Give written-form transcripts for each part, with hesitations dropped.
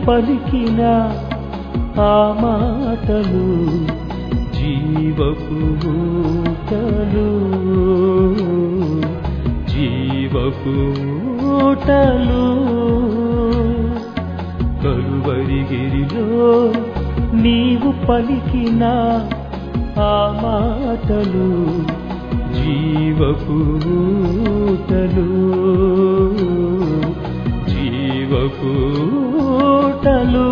పలికిన ఆ మాటలు జీవపు ఊటలు జీవపు ఊటలు కలువరిగిరిలో నీవు పలికిన ఆ మాటలు జీవపు ఊటలు జీవపు ఊటలు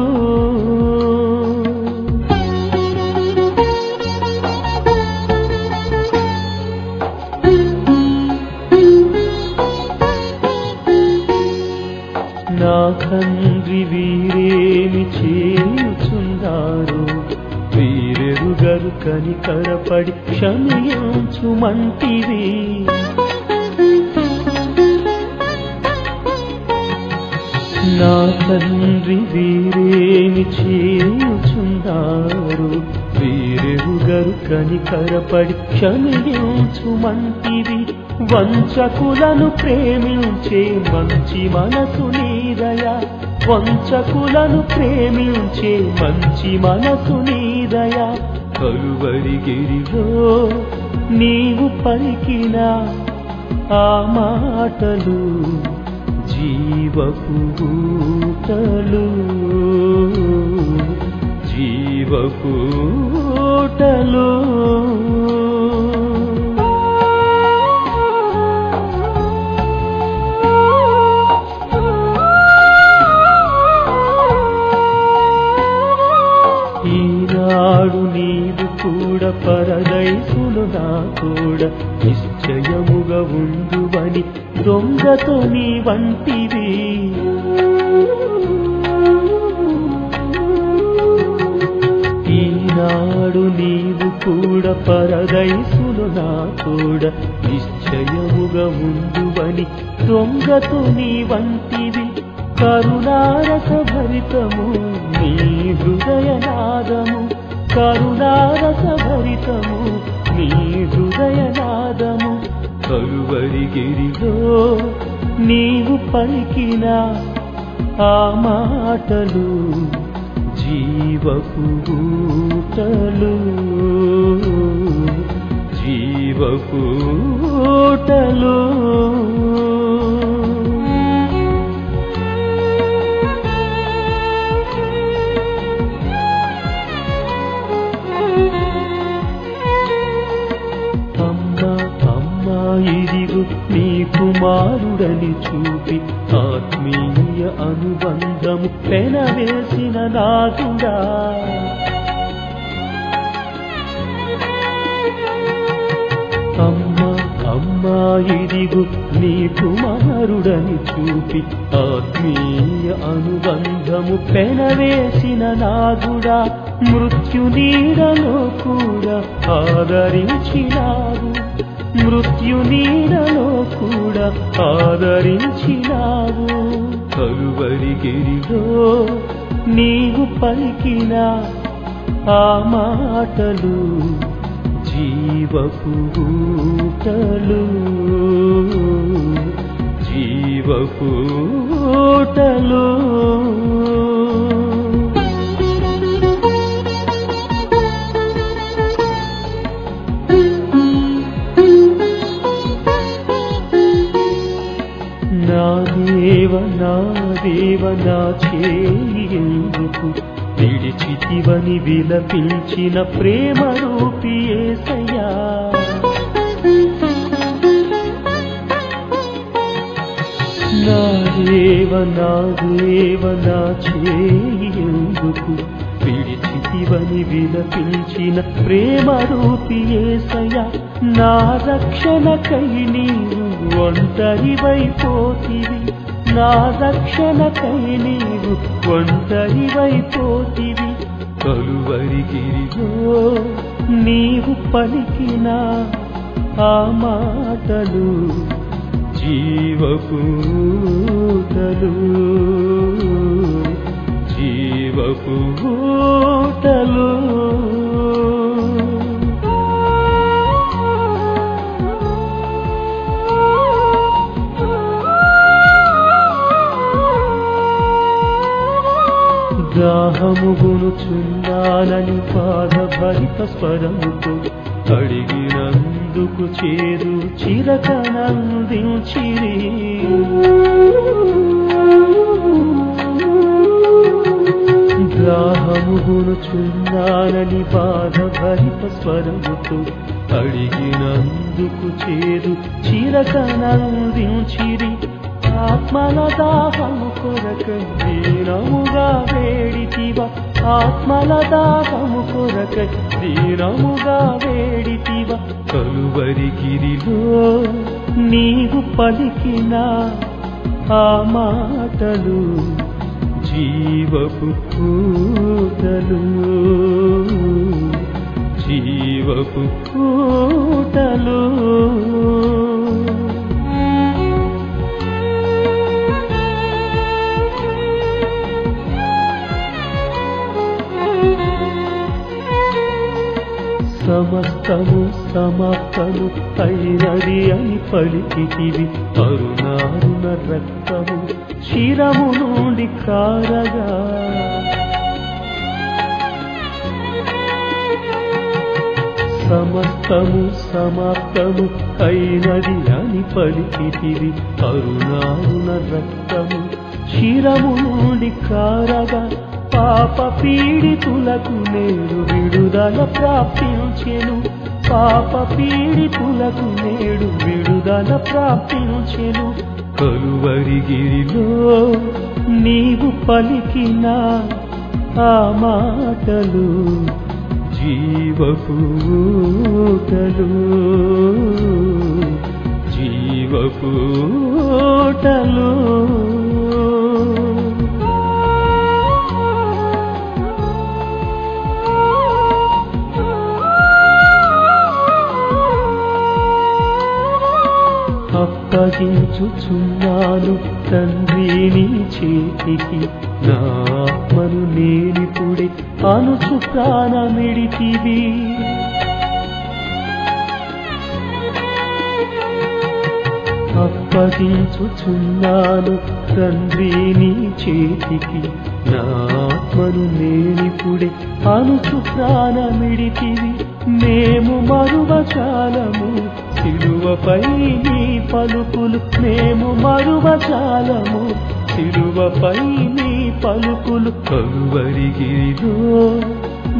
నా తండ్రి వీరేమి చేయుచున్నారు వీరెరుగరు కనికరపడి క్షమించుమంటివి నా తండ్రి వీరేమి చేయుచున్నారు వీరెరుగరు కనికరపడి క్షమించుమంటివి వంచకులను ప్రేమించే మంచి మనసు నీదయా వంచకులను ప్రేమించే మంచి మనసు నీదయా కలువరిగిరిలో నీవు పలికిన ఆ మాటలు జీవపు ఊటలు జీవపు ఊటలు ఈనాడు నీవు కూడా పరదైసులు నా కూడా నిశ్చయముగా ఉండువని దొంగతో నీ వంటివి ఈనాడు నీవు కూడా పరదైసులు నా కూడా నిశ్చయముగా ఉండువని దొంగతో నీ వంటివి కరుణారస భరితము నీ హృదయనాదము కరుణారస భరితము నీ హృదయనాదము కలువరిగిరిలో నీవు పలికిన ఆ మాటలు జీవపు ఊటలు జీవపు ఊటలు ఇదిగు నీ కుమారుడని చూపి ఆత్మీయ అనుబంధము పెనవేసిన నాదుడా అమ్మా ఇదిగు నీ కుమారుడని చూపి ఆత్మీయ అనుబంధము పెనవేసిన నాదుడా మృత్యు నీడలో కూడా ఆదరించినావు మృత్యు నీడలో కూడా ఆదరించినావు కలువరిగిరిలో నీవు పలికిన ఆ మాటలు జీవపు ఊటలు జీవపు ఊటలు నా దేవ నా చేయి ఎందుకు విడిచితివని విలపించిన ప్రేమ రూపి యేసయ్యా నా దేవ నా చేయి ఎందుకు విడిచితివని విలపించిన ప్రేమ రూపి యేసయ్యా నా రక్షణకై నీవు ఒంటరివైపోతివి నా రక్షణకై నీవు ఒంటరివైపోతివి కలువరిగిరిలో నీవు పలికిన ఆ మాటలు జీవపు ఊటలు జీవపు ఊటలు దాహముగునుచున్నానని బాధభరిత స్వరముతో అడిగినందుకు చేదు చిరకనందించిరి. దాహముగునుచున్నానని బాధభరిత స్వరముతో అడిగినందుకు చేదు చిరకనందించిరి. ఆత్మల దాహము కొరకై దీనముగా వేడితివా, ఆత్మల దాహము కొరకై దీనముగా వేడితివా. కలువరిగిరిలో నీవు పలికిన ఆ మాటలు జీవపు పూటలు, జీవపు పూటలు. సమస్తము సమాప్తము అయినది అని పలికితివి. అరుణారుణ రక్తము శిరము నుండి కారగా, సమస్తము సమాప్తము అయినది అని పలికితివి. అరుణారుణ రక్తము శిరము నుండి కారగా, పాప పీడితులకు నేడు విడుదల ప్రాప్తించెను, పాప పీడితులకు నేడు విడుదల ప్రాప్తించెను. కలువరిగిరిలో నీవు పలికిన ఆ మాటలు జీవపు ఊటలు, జీవపు ఊటలు. అప్పగించుచున్నాను తండ్రి నీ చేతికి, నా ఆత్మను నేనిపుడే అనుచు ప్రాణమిడితివి. అప్పగించుచున్నాను తండ్రి నీ చేతికి, నా ఆత్మను నేనిపుడే అనుచు ప్రాణమిడితివి. మేము మరువచాలము సిలువపై నీ పలుకులు, మేము మరువచాలము సిలువపై నీ పలుకులు. కలువరిగిరిలో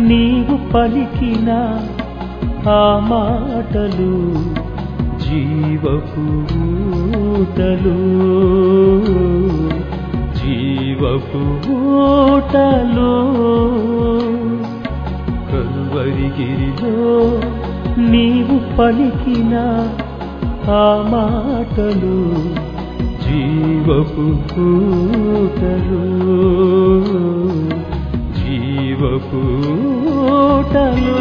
నీవు పలికిన ఆ మాటలు జీవపు ఊటలు, జీవపు ఊటలు. కలువరిగిరిలో నీవు పలికిన ఆ మాటలు జీవపు ఊటలు, జీవపు ఊటలు.